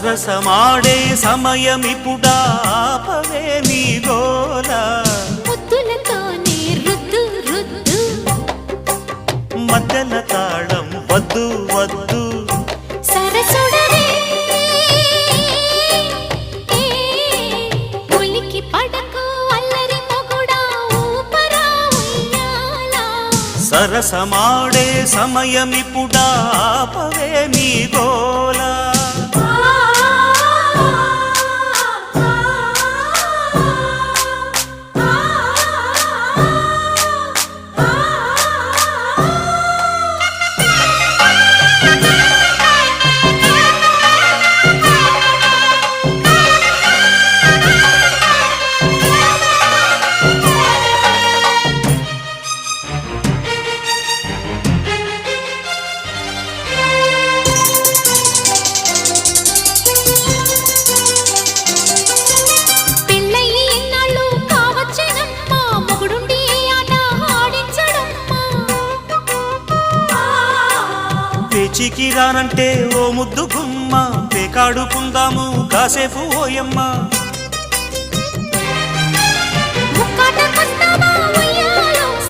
సరసమాడే సమయమిపుడా ఆపవే నీ గోల ముద్దులతోనే రుద్దు రుద్దు మధ్యల తాళం వద్దు వద్దు సరసుడవే ఉలికి పడకు అల్లరి మొగుడా ఊపరా ఉయ్యాలా సరసమాడే సమయమిపుడా ఆపవే నీ గోల పేచికి రానంటే ఓ ముద్దు గుమ్మ పేకాడుకుందాము కాసేపు ఓయమ్మ ముక్కాట